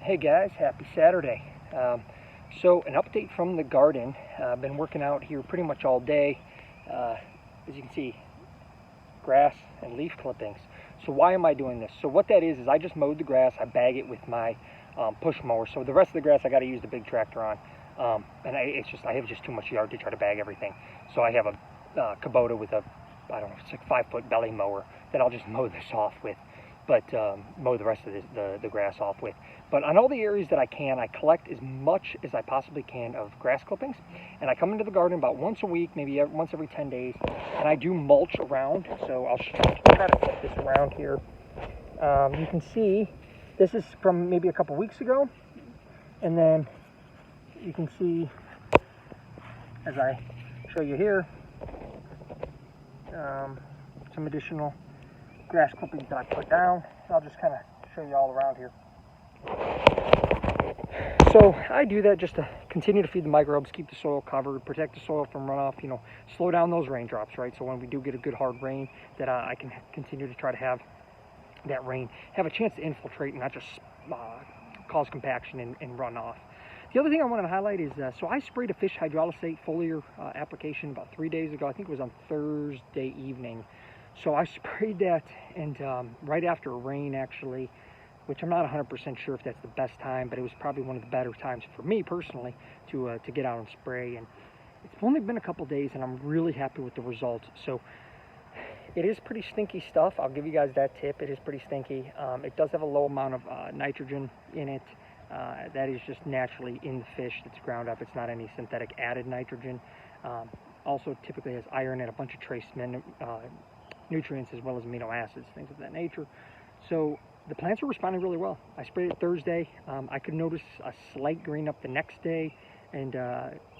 Hey guys, happy Saturday. So an update from the garden. I've been working out here pretty much all day. As you can see, grass and leaf clippings. So why am I doing this? So what that is I just mowed the grass. I bag it with my push mower. So the rest of the grass I got to use the big tractor on. And I have just too much yard to try to bag everything. So I have a Kubota with a, I don't know, it's like 5-foot belly mower that I'll just mow this off with. But mow the rest of the grass off with. But on all the areas that I can, I collect as much as I possibly can of grass clippings, and I come into the garden about once a week, maybe once every 10 days, and I do mulch around. So I'll try to flip this around here. You can see this is from maybe a couple weeks ago, and then you can see, as I show you here, some additional grass clippings that I put down. I'll just kind of show you all around here. So I do that just to continue to feed the microbes, keep the soil covered, protect the soil from runoff, you know, slow down those raindrops, right? So when we do get a good hard rain, that I can continue to try to have that rain have a chance to infiltrate and not just cause compaction and run off. The other thing I wanted to highlight is, so I sprayed a fish hydrolysate foliar application about 3 days ago. I think it was on Thursday evening. So I sprayed that, and right after a rain, actually, which I'm not 100% sure if that's the best time, but it was probably one of the better times for me personally to get out and spray. And it's only been a couple days, and I'm really happy with the results. So it is pretty stinky stuff. I'll give you guys that tip. It is pretty stinky. It does have a low amount of nitrogen in it. That is just naturally in the fish that's ground up. It's not any synthetic added nitrogen. Also typically has iron and a bunch of trace nutrients as well as amino acids, things of that nature. So the plants are responding really well. I sprayed it Thursday. I could notice a slight green up the next day, and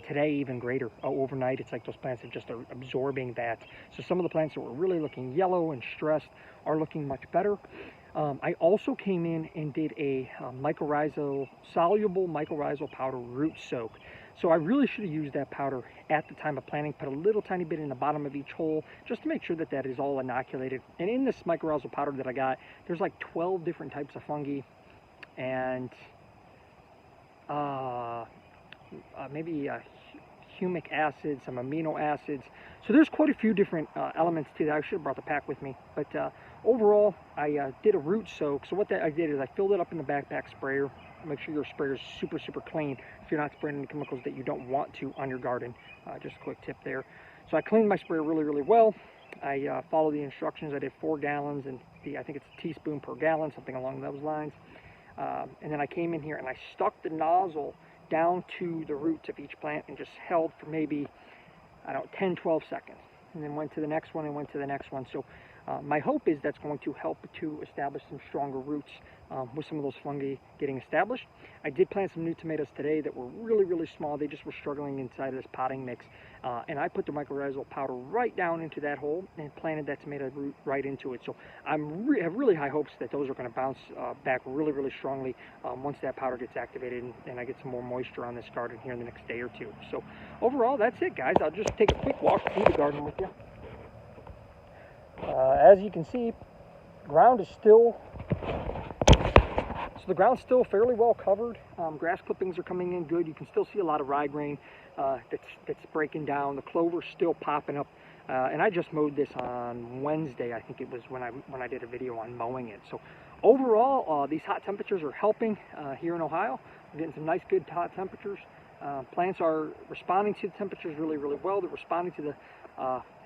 today even greater. Overnight, it's like those plants are just absorbing that. So some of the plants that were really looking yellow and stressed are looking much better. I also came in and did a soluble mycorrhizal powder root soak. So I really should have used that powder at the time of planting, put a little tiny bit in the bottom of each hole just to make sure that that is all inoculated. And in this mycorrhizal powder that I got, there's like 12 different types of fungi and maybe humic acid, some amino acids. So there's quite a few different elements to that. I should have brought the pack with me. But overall, I did a root soak. So what I did is I filled it up in the backpack sprayer. Make sure your sprayer is super, super clean if you're not spraying any chemicals that you don't want to on your garden. Just a quick tip there. So I cleaned my sprayer really, really well. I followed the instructions. I did 4 gallons, and I think it's a teaspoon per gallon, something along those lines. And then I came in here and I stuck the nozzle down to the roots of each plant and just held for maybe, I don't know, 10, 12 seconds. And then went to the next one and went to the next one. So my hope is that's going to help to establish some stronger roots with some of those fungi getting established. I did plant some new tomatoes today that were really, really small. They just were struggling inside of this potting mix. And I put the mycorrhizal powder right down into that hole and planted that tomato root right into it. So I have really high hopes that those are going to bounce back really, really strongly once that powder gets activated and I get some more moisture on this garden here in the next day or two. So overall, that's it, guys. I'll just take a quick walk through the garden with you. As you can see, the ground's still fairly well covered. Grass clippings are coming in good. You can still see a lot of ryegrain that's breaking down. The clover's still popping up. And I just mowed this on Wednesday. I think it was when I did a video on mowing it. So overall, these hot temperatures are helping here in Ohio. We're getting some nice, good hot temperatures. Plants are responding to the temperatures really, really well. They're responding to the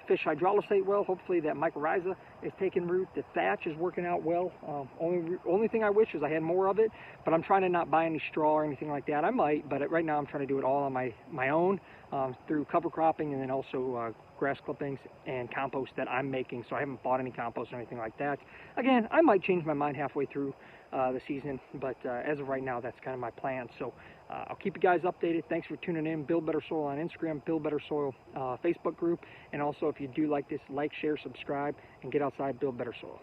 fish hydrolysate well. Hopefully that mycorrhiza is taking root. The thatch is working out well. Only thing I wish is I had more of it, but I'm trying to not buy any straw or anything like that. I might, but right now I'm trying to do it all on my own through cover cropping, and then also grass clippings and compost that I'm making. So I haven't bought any compost or anything like that. Again, I might change my mind halfway through the season, but as of right now, that's kind of my plan. So I'll keep you guys updated. Thanks for tuning in. Build Better Soil on Instagram, Build Better Soil Facebook group, and also if you do like this, like, share, subscribe, and get outside, build better soil.